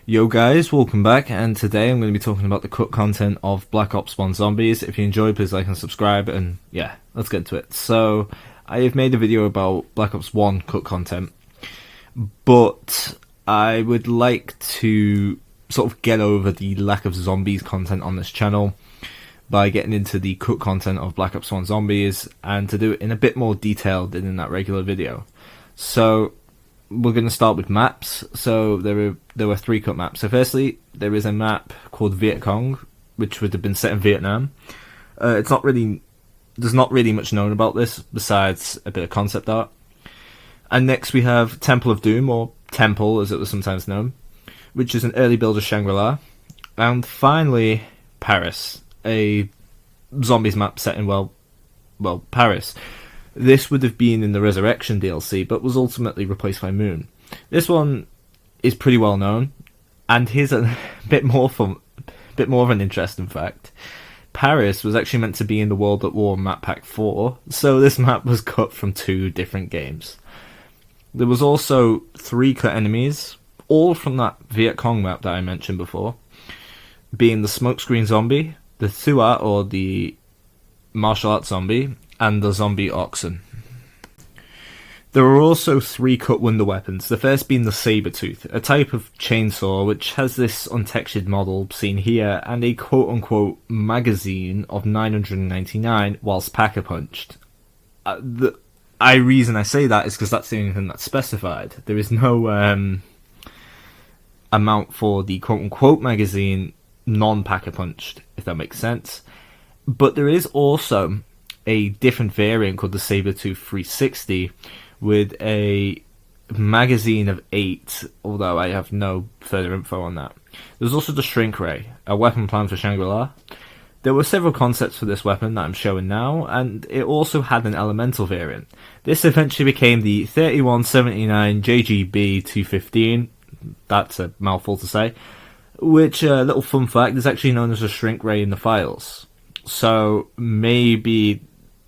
Yo guys, welcome back, and today I'm going to be talking about the cut content of Black Ops 1 Zombies. If you enjoyed, please like and subscribe, and yeah, let's get into it. So, I have made a video about Black Ops 1 cut content, but I would like to sort of get over the lack of zombies content on this channel by getting into the cut content of Black Ops 1 Zombies, and to do it in a bit more detail than in that regular video. So, we're going to start with maps. So there were 3 cut maps. So firstly, there is a map called Viet Cong, which would have been set in Vietnam. There's not really much known about this besides a bit of concept art. And next we have Temple of Doom, or Temple as it was sometimes known, which is an early build of Shangri-La. And finally, Paris, a zombies map set in well, Paris. This would have been in the Resurrection DLC, but was ultimately replaced by Moon. This one is pretty well known, and here's a bit more of an interesting fact. Paris was actually meant to be in the World at War map pack 4, so this map was cut from 2 different games. There was also 3 cut enemies, all from that Viet Cong map that I mentioned before, being the Smokescreen Zombie, the Thuat or the Martial Arts Zombie, and the Zombie Oxen. There were also 3 cut wonder weapons, the first being the Sabertooth, a type of chainsaw which has this untextured model seen here, and a quote-unquote magazine of 999 whilst pack-a-punched. The reason I say that is because that's the only thing that's specified. There is no amount for the quote-unquote magazine non-pack-a-punched, if that makes sense. But there is also a different variant called the Sabertooth 360 with a magazine of 8, although I have no further info on that. There's also the Shrink Ray, a weapon planned for Shangri-La. There were several concepts for this weapon that I'm showing now, and it also had an elemental variant. This eventually became the 3179 JGB 215, that's a mouthful to say, which, little fun fact, is actually known as a Shrink Ray in the files. So maybe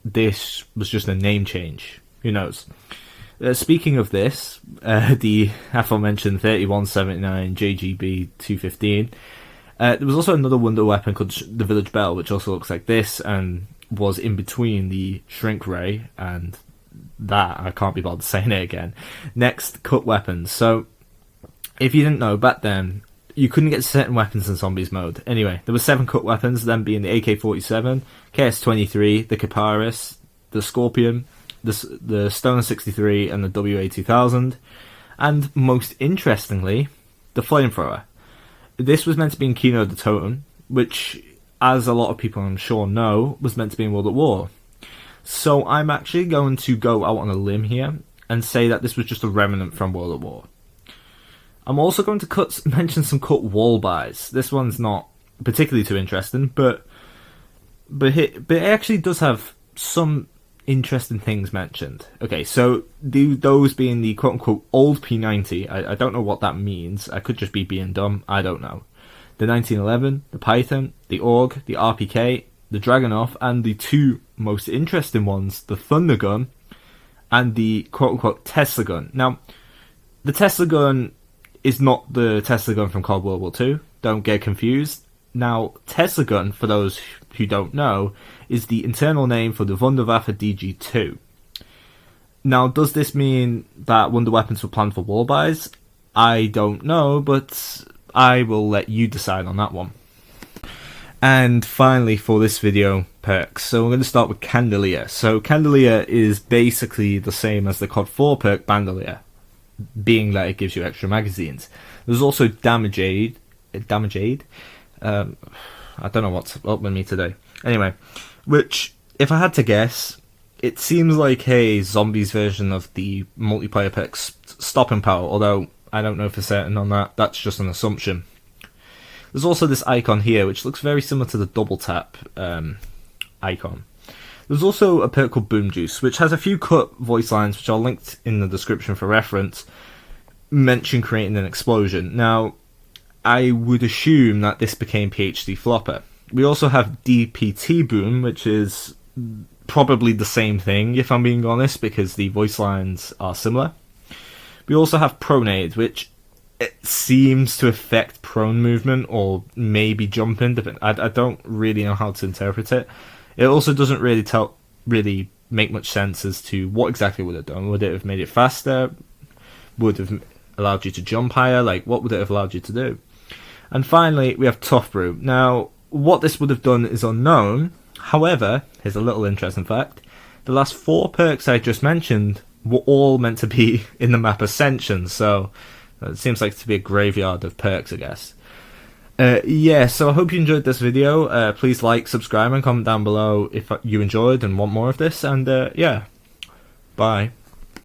this was just a name change. Who knows? Speaking of this, the aforementioned 3179 JGB 215, there was also another wonder weapon called the Village Bell, which also looks like this and was in between the Shrink Ray and that. I can't be bothered saying it again. Next, cut weapons. So, if you didn't know, back then, you couldn't get certain weapons in Zombies mode. Anyway, there were 7 cut weapons, them being the AK-47, KS-23, the Kiparis, the Scorpion, the Stoner 63, and the WA-2000, and most interestingly, the Flamethrower. This was meant to be in Kino the Totem, which, as a lot of people I'm sure know, was meant to be in World at War. So I'm actually going to go out on a limb here and say that this was just a remnant from World at War. I'm also going to mention some cut wall buys. This one's not particularly too interesting, but it actually does have some interesting things mentioned. Okay, so those being the quote-unquote old P90, I don't know what that means. I could just be being dumb, I don't know. The 1911, the Python, the AUG, the RPK, the Dragunov, and the 2 most interesting ones, the Thunder Gun and the quote-unquote Tesla Gun. Now, the Tesla Gun is not the Tesla gun from Cold World War II. Don't get confused. Now, Tesla gun, for those who don't know, is the internal name for the Wunderwaffe DG2. Now, does this mean that wonder weapons were planned for wall buys? I don't know, but I will let you decide on that one. And finally, for this video, perks. So we're going to start with Candelier. So Candelier is basically the same as the COD 4 perk Bandolier, being that it gives you extra magazines. There's also Damage Aid. I don't know what's up with me today. Anyway, which, if I had to guess, it seems like a zombies version of the multiplayer perk Stopping Power, although I don't know for certain on that. That's just an assumption. There's also this icon here, which looks very similar to the double tap icon. There's also a perk called Boom Juice, which has a few cut voice lines, which I'll link in the description for reference, mention creating an explosion. Now, I would assume that this became PhD Flopper. We also have DPT Boom, which is probably the same thing, if I'm being honest, because the voice lines are similar. We also have Pronade, which it seems to affect prone movement or maybe jumping. I don't really know how to interpret it. It also doesn't really make much sense as to what exactly would it have done. Would it have made it faster? Would it have allowed you to jump higher? Like, what would it have allowed you to do? And finally, we have Tough Brew. Now, what this would have done is unknown. However, here's a little interesting fact. The last 4 perks I just mentioned were all meant to be in the map Ascension, so it seems like to be a graveyard of perks, I guess. Yeah, so I hope you enjoyed this video. Please like, subscribe, and comment down below if you enjoyed and want more of this. And yeah, bye.